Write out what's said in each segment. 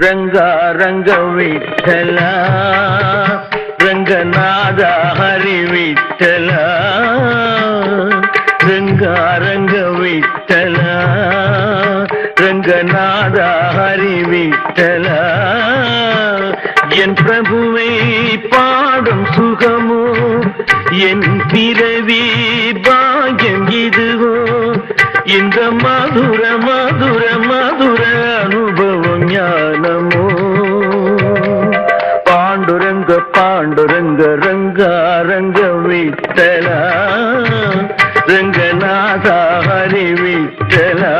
रंगा रंग विठ्ठला रंगनाथ हरि विठ्ठला रंगा रंग विठ्ठला रंगनाथ हरि विठ्ठला என் பிரபுவை பாடும் சுகமோ என் பிறவி பாக்கியம் இதுவோ இந்த மதுர மதுர மதுர அனுபவம் ஞானமோ பாண்டுரங்க பாண்டுரங்க ரங்கா ரங்க விட்டலா ரங்கநாதா ஹரி விட்டலா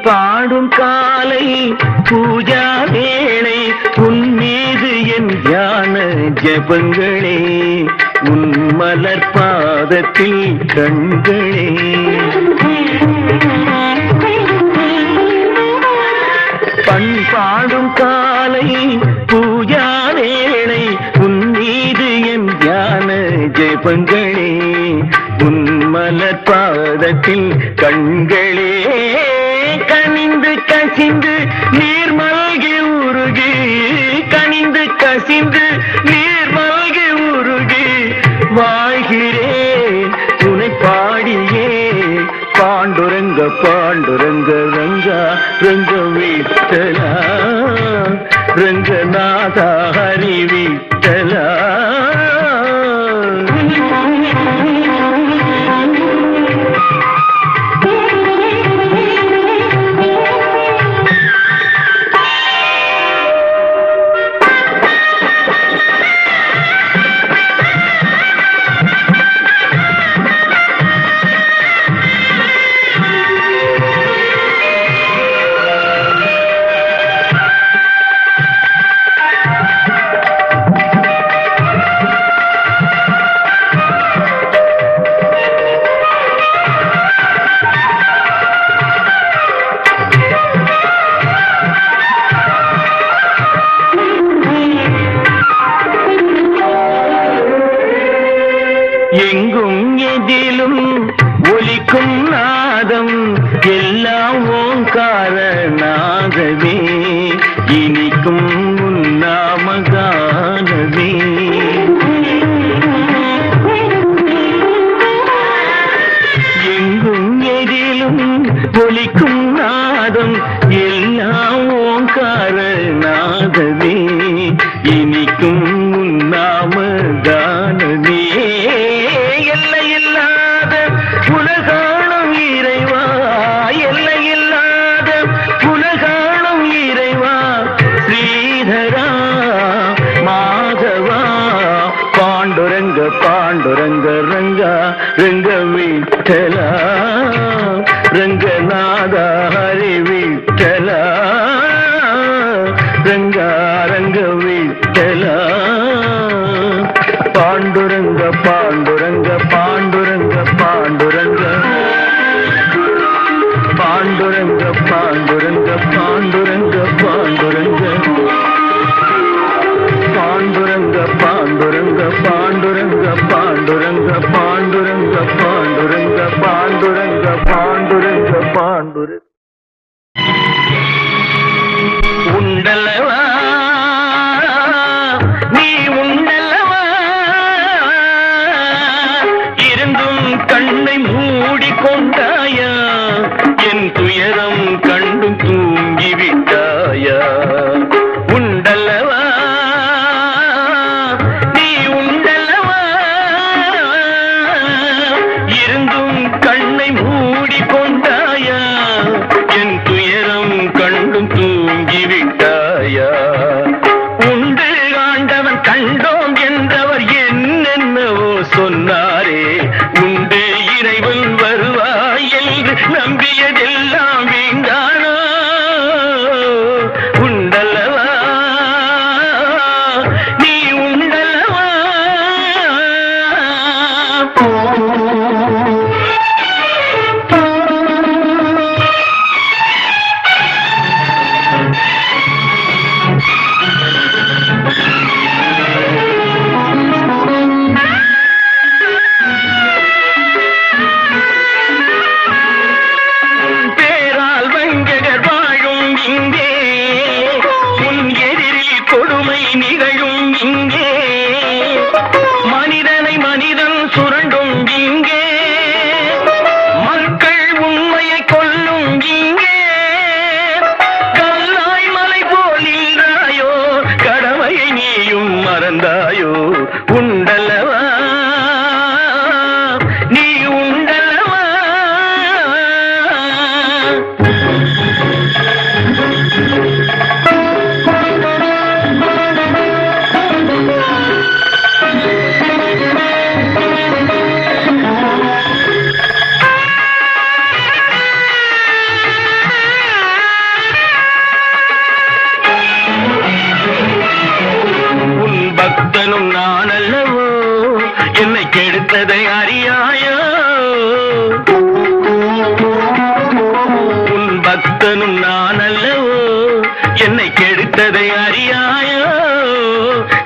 பாடும் காலை பூஜா வேளை உன் மீது என் தியான ஜபங்களே உன் மலர் பாதத்தில் கண்களே பாடும் காலை பூஜா வேளை உன் மீது என் தியான ஜபங்களே உன் மலர் பாதத்தில் கண்களே கனிந்து கசிந்து நீர் மல்கி உருகி கனிந்து கசிந்து நீர் மல்கி உருகி வாழ்கிறே துணை பாடியே பாண்டுரங்க பாண்டுரங்க ரங்கா ரங்க விட்டலா ரங்கநாதா ஹரி விட்டலா எங்கும் எதிலும் ஒலிக்கும் நாதம் எல்லாம் ஓங்காரநாதமே இனிக்கும் உன்னாமகானமே எங்கும் எதிலும் ஒலிக்கும் நாதம் எல்லாம் ஓங்காரநாதமே இனிக்கும் உன்னாமகானமே எல்லையில்லாத உலகாணும் இறைவா எல்லையில்லாத உலகாணும் இறைவா ஸ்ரீதரா மாதவா பாண்டுரங்க பாண்டுரங்க ரங்கா ரங்க விட்டலா ரங்கநாதா ஹரி விட்டலா ரங்கா ரங்க விட்டலா பாண்டுரங்க பாண்டுரங்க பாண்டுரங்க பாண்டுரங்க பாண்டுரங்க பாண்டுரங்க பாண்டுரங்க பாண்டுரங்க பாண்டுரங்க பாண்டுரங்க பாண்டுரங்க பாண்டுரங்க பாண்டுரங்க பாண்டுரங்க பாண்டுரங்க பாண்டுரங்க பாண்டுரங்க உண்டலவா நிகழும் இங்கே, மனிதனை மனிதன் சுரண்டும் இங்கே, மக்கள் உண்மையை கொல்லும் இங்கே. கல்லாய் மலை போல் நின்றாயோ, கடமையை நீயும் மறந்தாயோ? உண்டல்லவா நீ உண்டல்லவா? உன் பக்தனும் நான் அல்லவோ, என்னை கெடுத்ததை அறியாயோ? உன் பக்தனும் நான் அல்லவோ, என்னை கெடுத்ததை அறியாயோ?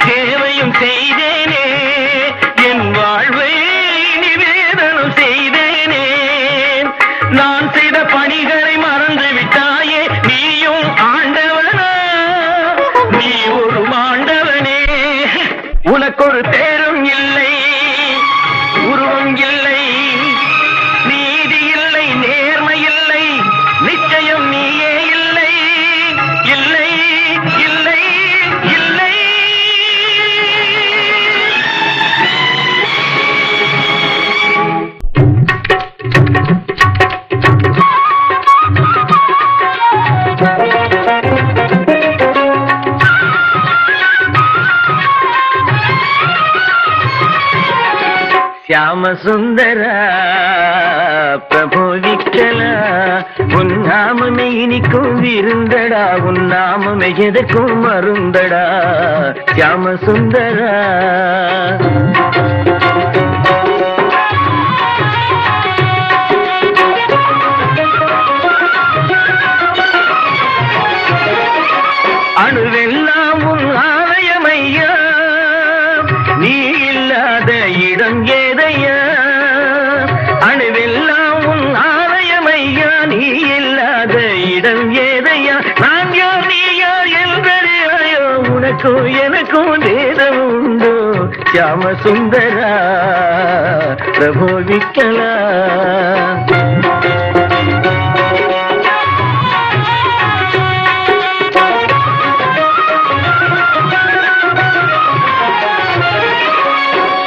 சேவையும் செய்தேனே, என் வாழ்வை நிவேதனம் செய்தேனே. நான் செய்த பணிகளை மறந்து விட்டாயே, நீயும் ஆண்டவனா? நீ ஒரு மாண்டவனே. உனக்கொரு தேரும் இல்லை, உருவம் இல்லை, நீதி இல்லை, நேர்மை இல்லை, நிச்சயம் நீயே இல்லை, இல்லை, இல்லை, இல்லை. శ్యామ సుందర ప్రభు విఠల, உன் நாமமே இனிக்கும் விருந்தடா, உன் நாமமே எதற்கும் மருந்தடா. శ్యామ సుందர அணுவெல்லாம் உன் ஆலயமையா, நீ இல்லாத இடம் ஏதையா? அணுவெல்லாம் உன் ஆலயமையா, நீ இல்லாத இடம் ஏதையா? நான் யார் நீ யார் என்பதையோ, உனக்கும் எனக்கும் தேதம் உண்டோ? శ్యామ சுந்தரா பிரபு விட்டலா.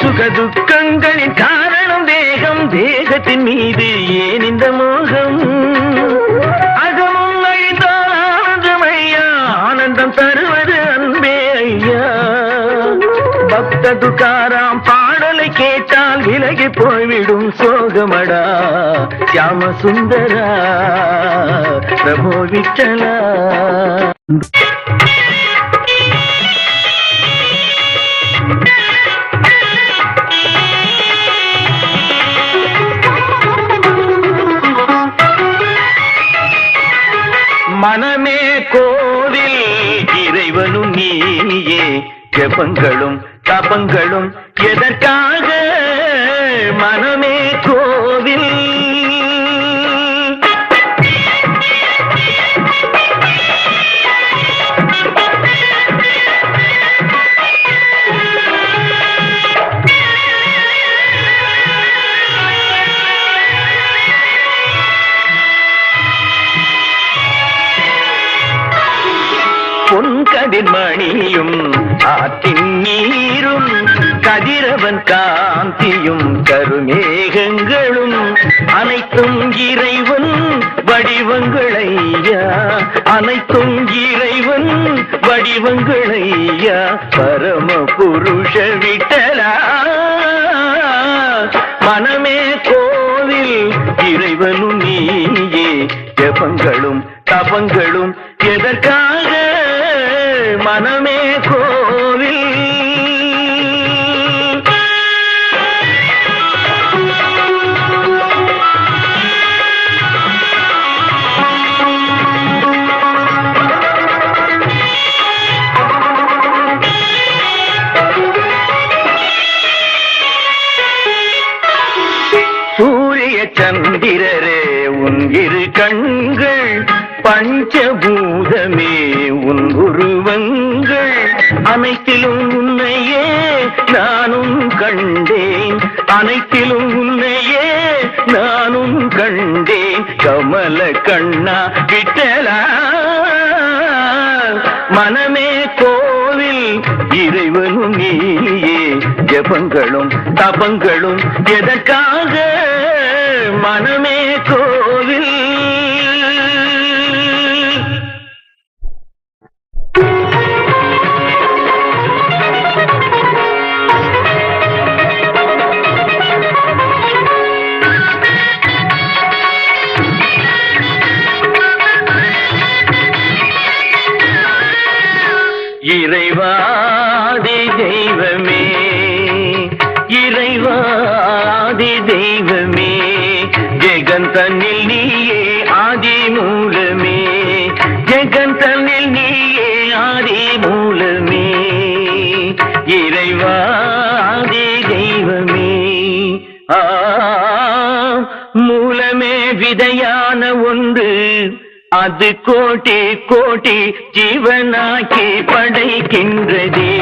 சுகதுக்கங்களின் காரணம் தேகம், தேகத்தின் மீது ஏன் இந்த மோகம்? அகமும் அழிந்தால் ஆனந்தம் ஐயா, ஆனந்தம் தருவது அன்பே ஐயா. பக்த துக்காராம் பாடலை கேட்டால் விலகி போய்விடும் சோகமடா. శ్యామ சுந்தரா பிரபு விட்டலா. மனமே கோவில், இறைவனும் நீயே, ஜபங்களும் தபங்களும் எதற்காக? மனமே கோவில். பொன்கதிர் மணியும் ஆற்றின் நீரும், கதிரவன் காந்தியும் கருமேகங்களும், அனைத்தும் இறைவன் வடிவங்களையா, அனைத்தும் இறைவன் வடிவங்களையா. பரம புருஷ விட்டலா. மனமே கோவில், இறைவனும் நீயே, ஜபங்களும் தபங்களும் எதற்காக? மனமே கோவில். சூரிய சந்திரரே உன் இரு கண்கள், பஞ்சபூதமே உன் உருவங்கள், அனைத்திலும் உன்னையே நானும் கண்டேன், அனைத்திலும் உன்னையே நானும் கண்டேன். கமல கண்ணா விட்டலா மனமே கோவில் இறைவனும் நீயே. ஜபங்களும் தபங்களும் எதற்காக மனமே கோவில். இறைவாதி தெய்வமே, இறைவாதி தெய்வமே, ஜெகன் தன்னில் நீயே ஆதி மூலமே, ஜெகன் தன்னில் நீயே ஆதி மூலமே. இறைவாதி தெய்வமே, மூலமே விதையான ஒன்று, அது கோட்டி கோட்டி ஜீவனாக்கி படைக்கின்றதே.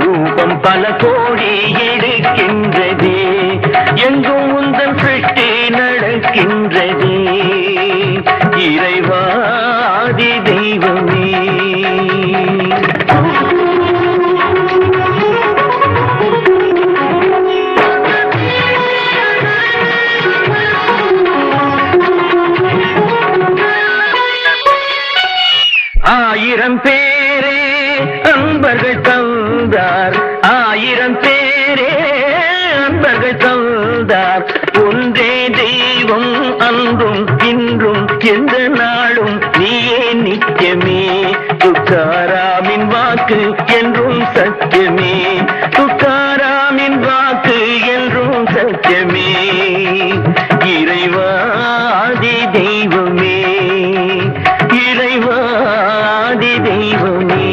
ரூபம் பல கோடி எடுக்கின்றதே, எங்கும் உந்தன் சிருஷ்டி நடக்கின்றதே. இறைவாதி தெய்வமே. ஆயிரம் பேரே அன்பர்கள் தந்தார், ஆயிரம் பேரே அன்பர்கள் தந்தார். ஒன்றே தெய்வம் அன்றும் இன்றும் எந்த நாளும் நீயே நித்தியமே. துக்காராமின் வாக்கு என்றும் சத்தியமே, துக்காராமின் வாக்கு என்றும் சத்தியமே. இறைவாதி தெய்வமே, இறைவாதி தெய்வமே.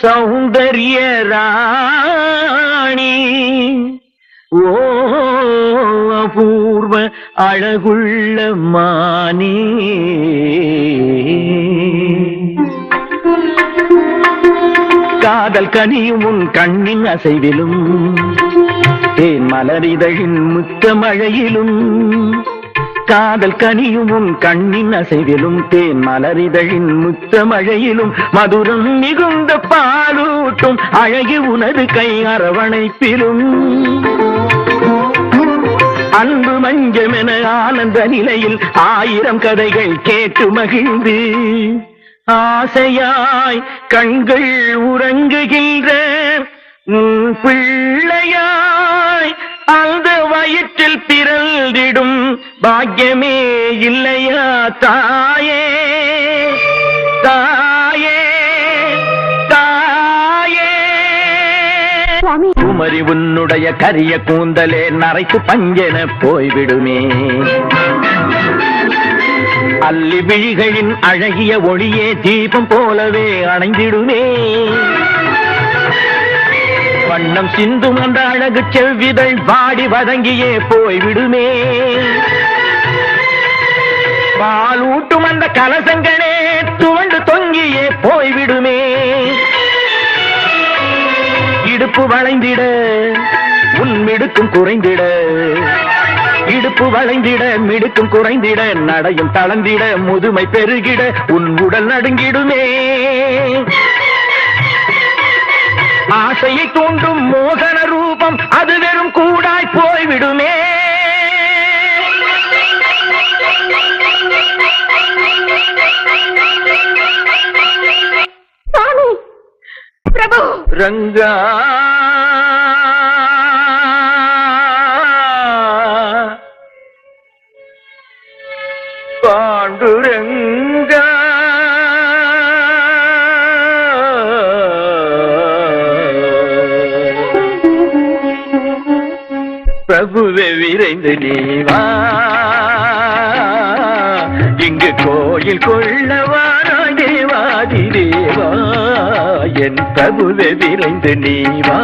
சௌந்தர்ய ராணி ஓ அபூர்வ அழகுள்ள மானே காதல் கனியும் உன் கண்ணின் அசைவிலும் தேன் மலரிதழின் முத்த மழையிலும் காதல் கனியும் உன் கண்ணின் அசைவிலும் தேன் மலரிதழின் முத்த மழையிலும் மதுரம் மிகுந்த பாலூட்டும் அழகி உனது கை அரவணைப்பிலும் அன்பு மஞ்சமென ஆனந்த நிலையில் ஆயிரம் கதைகள் கேட்டு மகிழ்ந்து ஆசையாய் கண்கள் உறங்குகின்ற உன் பிள்ளையாய் அந்த வயிற்றில் பிறந்திடும் பாக்கியமே இல்லையா தாயே தாயே தாயே குமரி உன்னுடைய கரிய கூந்தலே நரைத்து பஞ்சென போய்விடுமே அல்லி விழிகளின் அழகிய ஒளியே தீபம் போலவே அணைந்திடுமே வண்ணம் சிந்தும் அந்த அழகு செவ்விதழ் வாடி வதங்கியே போய்விடுமே பால் ஊட்டும் அந்த கலசங்களே துவண்டு தொங்கியே போய்விடுமே இடுப்பு வளைந்திட உன் மிடுக்கும் குறைந்திட இடுப்பு வளைந்திட மிடுக்கும் குறைந்திட நடையும் தளர்ந்திட முதுமை பெருகிட உன் உடல் நடுங்கிடுமே ஆசையை தூண்டும் மோகன ரூபம் அது வெறும் கூடாய் போய்விடுமே பிரபு ரங்கா பாண்டுரங்கா பிரபுவே விரைந்து நீவா இங்கு கோயில் கொள்ளவாரா தேவாதி தேவா என் பிரபுவே விரைந்து நீவா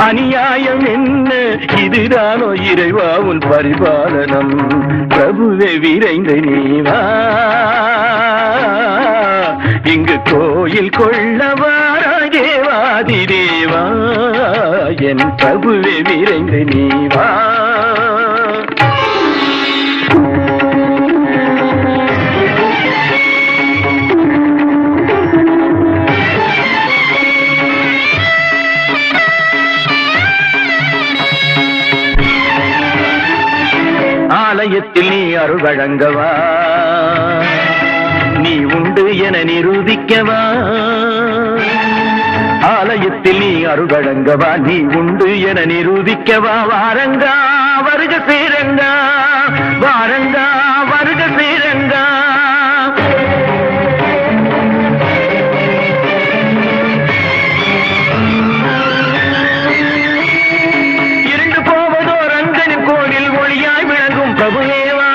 அநியாயம் என்ன இதுதானோ இறைவா உன் பரிபாலனம் பிரபுவே விரைந்து நீவா இங்கு கோயில் கொள்ளவாரா தேவாதி தேவா என் பிரபுவே விரைந்து நீவா ஆலயத்தில் நீ அருள் வழங்கவா நீ உண்டு என நிரூபிக்கவா ஆலயத்தில் நீ அருள் வழங்கவா நீ உண்டு என நிரூபிக்கவா வாரங்கா வருக ஸ்ரீரங்கா வாரங்கா வருக ஸ்ரீரங்கா இருண்டு போவதோ ரங்கனின் கோவில் ஒளியாய் விளங்கும் பிரபுவேவா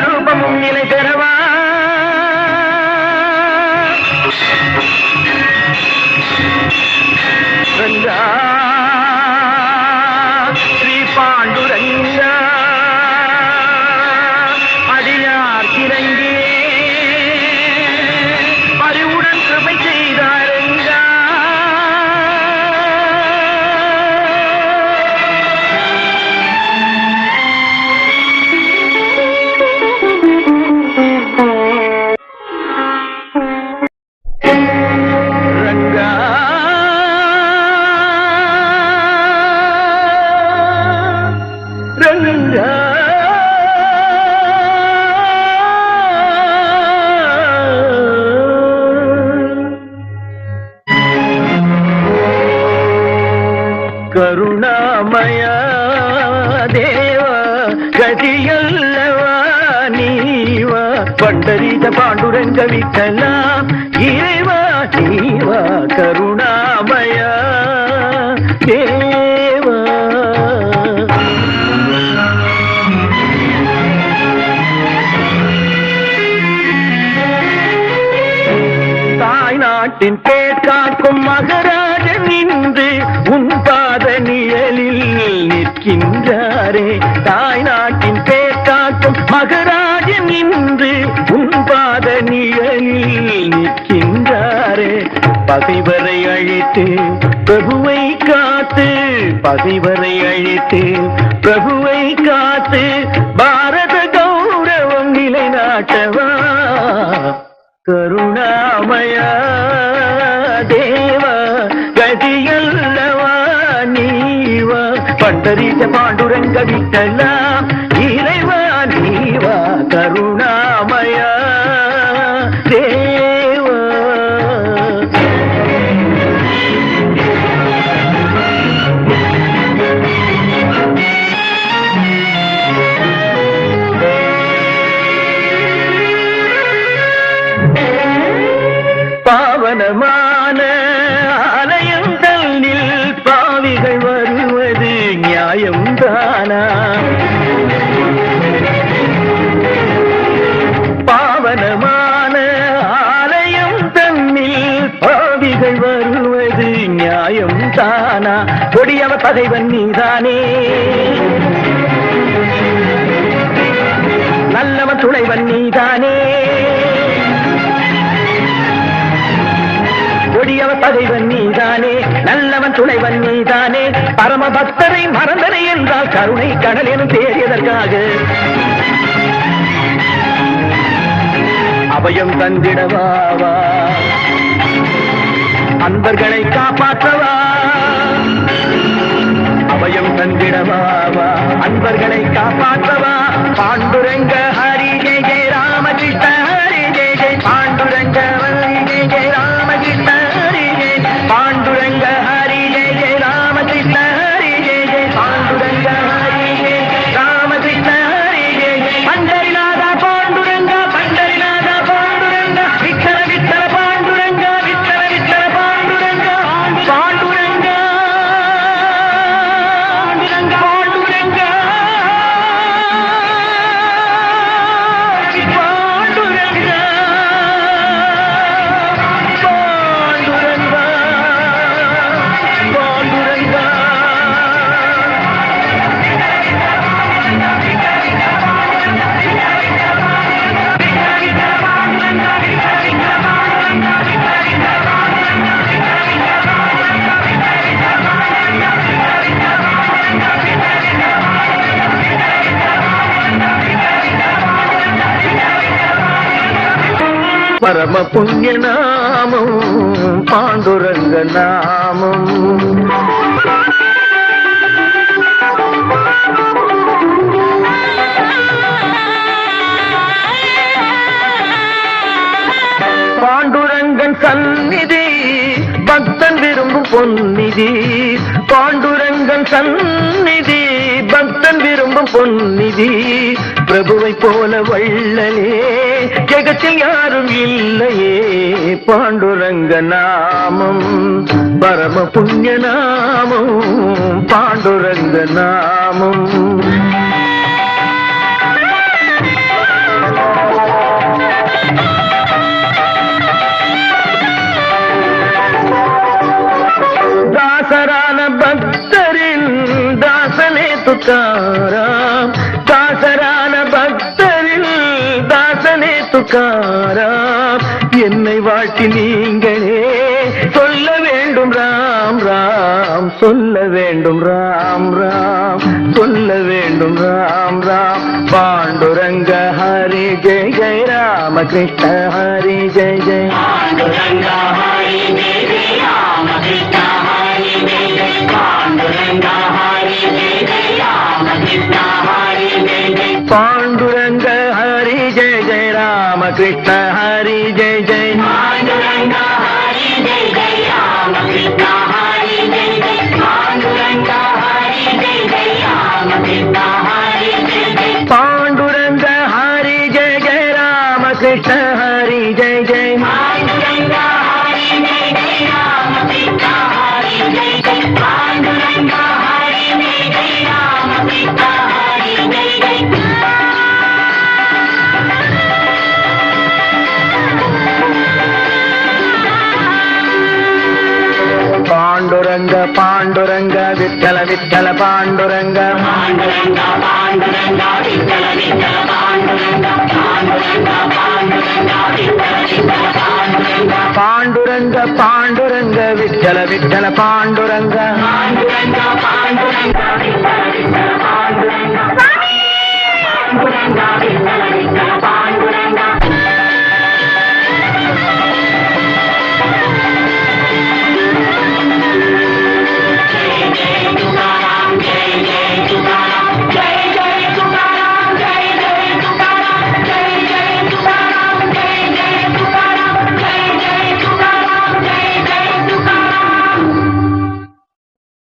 ரூபமும் நிலை பெறவா பண்டரீக பாண்டுரங்க விட்டலா இறைவா தேவா கருணாமயா தேவா. தாய்நாட்டின் பேர் காக்கும் மகராஜன் இன்று உன் பாத நிழலில் நிற்கின்றாரே. தாய்நாட்டின் பேர் காக்கும் மகராஜன் இன்று உன் பாத நிழலில் நிற்கின்றாரே. பகைவரை அழைத்து பிரபுவை காத்து, பகைவரை அழைத்து பிரபுவை காத்து பாரத கௌரவம் நிலைநாட்டவா கருணாமயா தேவா கதியல்லவா நீவா. பண்டரீக பாண்டுரங்க விட்டலா இறைவா நீவா கருணாமயா தேவா. பாவனமான ஆலயங்களில் பாவிகள் வருவது நியாயம்தானா? பாவனமான ஆலயம் தன்னில் பாவிகள் வருவது நியாயம்தானா? கொடியவ பகைவன் நீதானே, நல்லவன் துணைவன் நீதானே. கொடியவ பகைவன் நீதானே, நல்லவன் துணைவன் நீதானே. பரம பக்தரை மறந்தனை என்றால் கருணை கடல் எனும் தேடியதற்காக அபயம் தந்திடவாவா, அன்பர்களை காப்பாற்றவா. அபயம் தந்திடவாவா, அன்பர்களை காப்பாற்றவா. பாண்டுரங்க ஹரி ஜெய ஜெய ராமகிருஷ்ண ஹரி ஜெய ஜெய பாண்டுரங்க ஹரி ஜெய ஜெய ராமகிருஷ்ண ஹரி ஜெய பாண்டுரங்க ஹரி ஜெய ஜெய ராமகிருஷ்ண ஹரி ஜெய ஜெய பாண்டுரங்க ஹரி ஜெய ராமகிருஷ்ண ஹரி ஜெய ஜெய. பண்டரிநாத பாண்டுரங்க பண்டரிநாத பாண்டுரங்க விட்டல விட்டல பாண்டுரங்க விட்டல விட்டல பாண்டுரங்க பாண்டுரங்க பாண்டுரங்க பாண்டுரங்க பரம புண்ணிய நாமம் பாண்டுரங்க நாமம். பாண்டுரங்கன் சந்நிதி பக்தன் விரும்பும் பொன்னிதி. பாண்டுரங்கன் சந்நிதி பக்தன் விரும்பும் பொன்னிதி. பிரபுவை போல வள்ளலே ஜெகத்தில் யாரும் இல்லையே. பாண்டுரங்க நாமம் பரம புண்ணிய நாமம் பாண்டுரங்க நாமம். தாசரான பக்தரின் தாசனே துக்காராம். தாசரான பக்தரில் தாசனே துக்காராம். என்னை வாழ்த்தி நீங்களே சொல்ல வேண்டும் ராம் ராம், சொல்ல வேண்டும் ராம் ராம், சொல்ல வேண்டும் ராம் ராம். பாண்டுரங்க ஹரி ஜெய ஜெய ராம கிருஷ்ண ஹரி ஜெய ஜெய பாண்டுரங்க ஹரி ஜெய ஜெய ராம கிருஷ்ண ஹரி ஜெய ஜெய பாண்டுரங்க ஹரி ஜெய ஜெய ராம கிருஷ்ண ஹரி ஜெய ஜெய பாண்டுரங்க ஹரி ஜெய ஜெய ராம கிருஷ்ண ஹரி ஜெய ஜெய பாண்டுரங்க ஹரி ஜெய ஜெய ராம கிருஷ்ண ஹரி ஜெய ஜெய பாண்டுரங்க ஹரி ஜெய ஜெய ராம கிருஷ்ண ஹரி ஜெய ஜெய பாண்டுரங்க ஹரி ஜெய ஜெய ராம ராமகிருஷ்ண ஹரி ஜெய் ஜெய் பாண்டுரங்க பாண்டுரங்க விட்டல விட்டல பாண்டுரங்க பாண்டுரங்க பாண்டுரங்க விட்டல விட்டல பாண்டுரங்க